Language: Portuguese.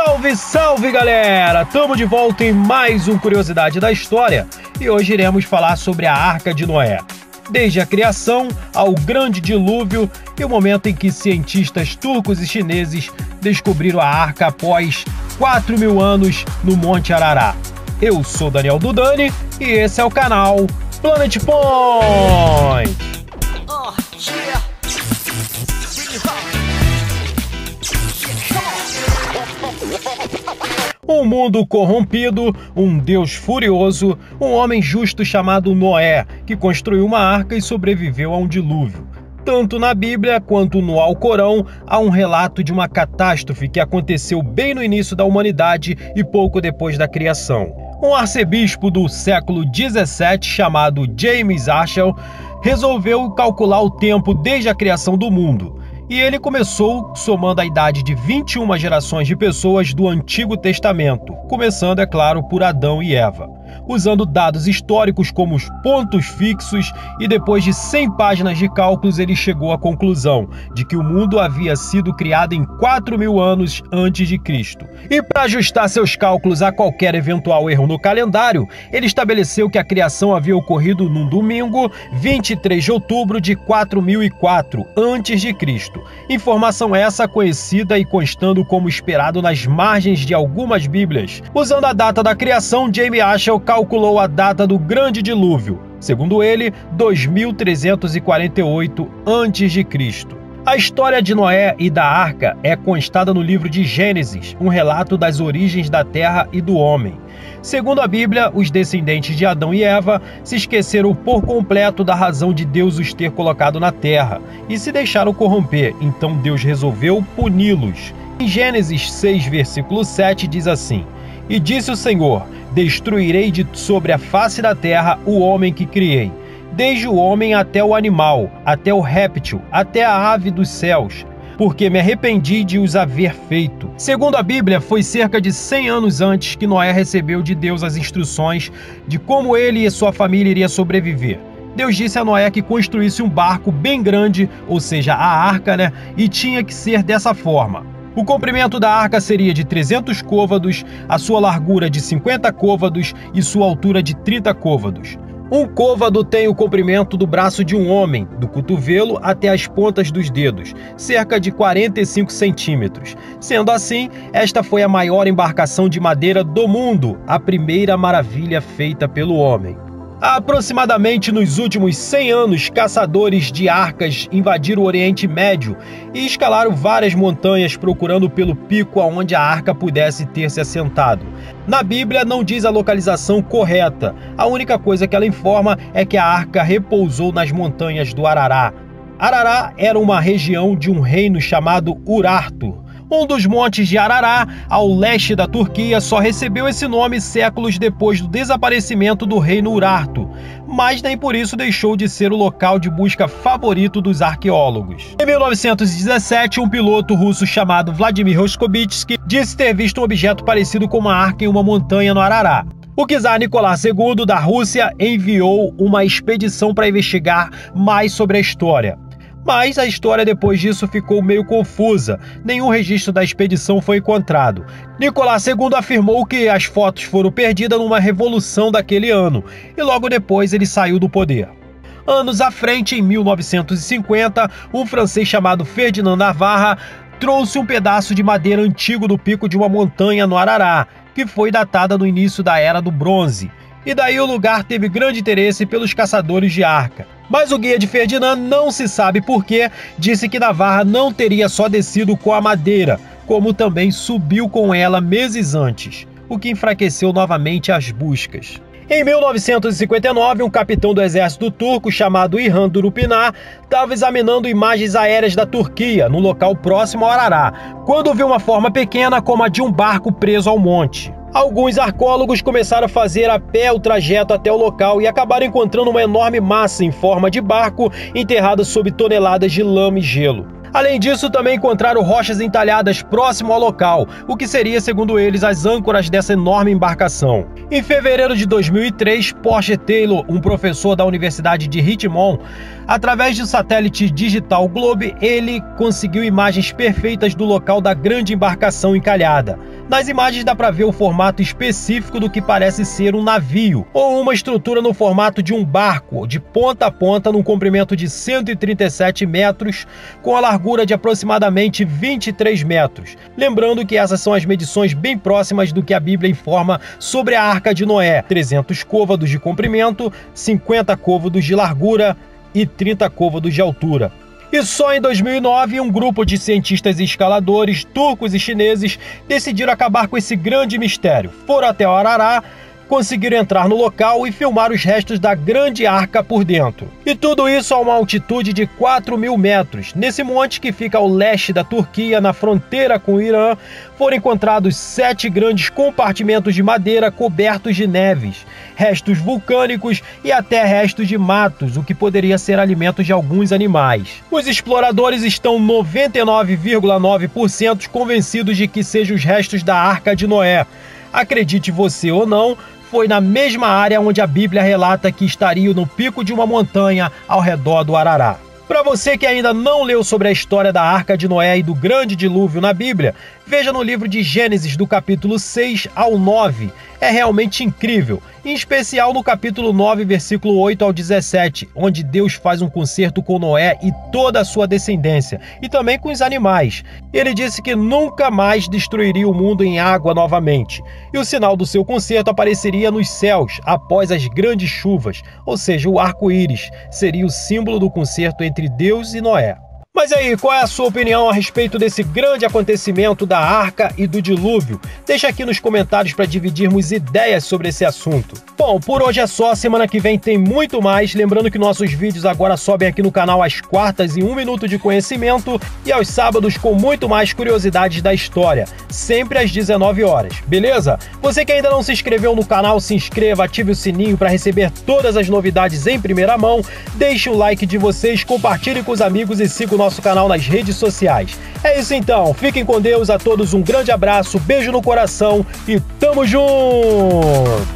Salve, salve galera! Tamo de volta em mais um Curiosidade da História e hoje iremos falar sobre a Arca de Noé. Desde a criação ao grande dilúvio e o momento em que cientistas turcos e chineses descobriram a Arca após 4.000 anos no Monte Ararat. Eu sou Daniel Dudani e esse é o canal Planet Point! Um mundo corrompido, um Deus furioso, um homem justo chamado Noé, que construiu uma arca e sobreviveu a um dilúvio. Tanto na Bíblia quanto no Alcorão há um relato de uma catástrofe que aconteceu bem no início da humanidade e pouco depois da criação. Um arcebispo do século 17 chamado James Aschel resolveu calcular o tempo desde a criação do mundo. E ele começou somando a idade de 21 gerações de pessoas do Antigo Testamento, começando, é claro, por Adão e Eva. Usando dados históricos como os pontos fixos e depois de 100 páginas de cálculos ele chegou à conclusão de que o mundo havia sido criado em 4.000 anos antes de Cristo. E para ajustar seus cálculos a qualquer eventual erro no calendário, ele estabeleceu que a criação havia ocorrido num domingo, 23 de outubro de 4004 antes de Cristo. Informação essa conhecida e constando como esperado nas margens de algumas bíblias. Usando a data da criação, James Aschel calculou a data do grande dilúvio, segundo ele, 2348 a.C. A história de Noé e da Arca é constada no livro de Gênesis, um relato das origens da terra e do homem. Segundo a Bíblia, os descendentes de Adão e Eva se esqueceram por completo da razão de Deus os ter colocado na terra e se deixaram corromper, então Deus resolveu puni-los. Em Gênesis 6, versículo 7 diz assim: "E disse o Senhor, destruirei de sobre a face da terra o homem que criei, desde o homem até o animal, até o réptil, até a ave dos céus, porque me arrependi de os haver feito." Segundo a Bíblia, foi cerca de 100 anos antes que Noé recebeu de Deus as instruções de como ele e sua família iriam sobreviver. Deus disse a Noé que construísse um barco bem grande, ou seja, a arca, e tinha que ser dessa forma. O comprimento da arca seria de 300 côvados, a sua largura de 50 côvados e sua altura de 30 côvados. Um côvado tem o comprimento do braço de um homem, do cotovelo até as pontas dos dedos, cerca de 45 centímetros. Sendo assim, esta foi a maior embarcação de madeira do mundo, a primeira maravilha feita pelo homem. Aproximadamente nos últimos 100 anos, caçadores de arcas invadiram o Oriente Médio e escalaram várias montanhas procurando pelo pico aonde a arca pudesse ter se assentado. Na Bíblia não diz a localização correta, a única coisa que ela informa é que a arca repousou nas montanhas do Ararat. Ararat era uma região de um reino chamado Urartu. Um dos montes de Ararat, ao leste da Turquia, só recebeu esse nome séculos depois do desaparecimento do reino Urartu, mas nem por isso deixou de ser o local de busca favorito dos arqueólogos. Em 1917, um piloto russo chamado Vladimir Roskovitsky disse ter visto um objeto parecido com uma arca em uma montanha no Ararat. O czar Nicolau II da Rússia enviou uma expedição para investigar mais sobre a história. Mas a história depois disso ficou meio confusa, nenhum registro da expedição foi encontrado. Nicolau II afirmou que as fotos foram perdidas numa revolução daquele ano, e logo depois ele saiu do poder. Anos à frente, em 1950, um francês chamado Ferdinand Navarra trouxe um pedaço de madeira antigo do pico de uma montanha no Ararat, que foi datada no início da Era do Bronze. E daí o lugar teve grande interesse pelos caçadores de arca. Mas o guia de Ferdinand, não se sabe porquê, disse que Navarra não teria só descido com a madeira, como também subiu com ela meses antes, o que enfraqueceu novamente as buscas. Em 1959, um capitão do exército turco chamado İlhan Durupinar estava examinando imagens aéreas da Turquia, num local próximo ao Ararat, quando viu uma forma pequena como a de um barco preso ao monte. Alguns arqueólogos começaram a fazer a pé o trajeto até o local e acabaram encontrando uma enorme massa em forma de barco enterrada sob toneladas de lama e gelo. Além disso, também encontraram rochas entalhadas próximo ao local, o que seria, segundo eles, as âncoras dessa enorme embarcação. Em fevereiro de 2003, Porter Taylor, um professor da Universidade de Richmond, através do satélite digital Globe, ele conseguiu imagens perfeitas do local da grande embarcação encalhada. Nas imagens dá para ver o formato específico do que parece ser um navio, ou uma estrutura no formato de um barco, de ponta a ponta, num comprimento de 137 metros, com a largura de aproximadamente 23 metros. Lembrando que essas são as medições bem próximas do que a Bíblia informa sobre a Arca de Noé: 300 côvados de comprimento, 50 côvados de largura e 30 côvados de altura. E só em 2009, um grupo de cientistas e escaladores turcos e chineses decidiram acabar com esse grande mistério. Foram até o Arará, conseguiram entrar no local e filmar os restos da grande arca por dentro. E tudo isso a uma altitude de 4.000 metros. Nesse monte que fica ao leste da Turquia, na fronteira com o Irã, foram encontrados 7 grandes compartimentos de madeira cobertos de neves, restos vulcânicos e até restos de matos, o que poderia ser alimento de alguns animais. Os exploradores estão 99,9% convencidos de que sejam os restos da Arca de Noé. Acredite você ou não, foi na mesma área onde a Bíblia relata que estariam no pico de uma montanha ao redor do Arará. Para você que ainda não leu sobre a história da Arca de Noé e do grande dilúvio na Bíblia, veja no livro de Gênesis, do capítulo 6 ao 9. É realmente incrível, em especial no capítulo 9, versículo 8 ao 17, onde Deus faz um concerto com Noé e toda a sua descendência, e também com os animais. Ele disse que nunca mais destruiria o mundo em água novamente, e o sinal do seu concerto apareceria nos céus após as grandes chuvas, ou seja, o arco-íris seria o símbolo do concerto entre Deus e Noé. Mas aí, qual é a sua opinião a respeito desse grande acontecimento da Arca e do Dilúvio? Deixa aqui nos comentários para dividirmos ideias sobre esse assunto. Bom, por hoje é só, semana que vem tem muito mais, lembrando que nossos vídeos agora sobem aqui no canal às quartas em 1 minuto de conhecimento e aos sábados com muito mais curiosidades da história, sempre às 19 horas, beleza? Você que ainda não se inscreveu no canal, se inscreva, ative o sininho para receber todas as novidades em primeira mão, deixe o like de vocês, compartilhe com os amigos e siga o nosso canal nas redes sociais. É isso então, fiquem com Deus, a todos um grande abraço, beijo no coração e tamo junto!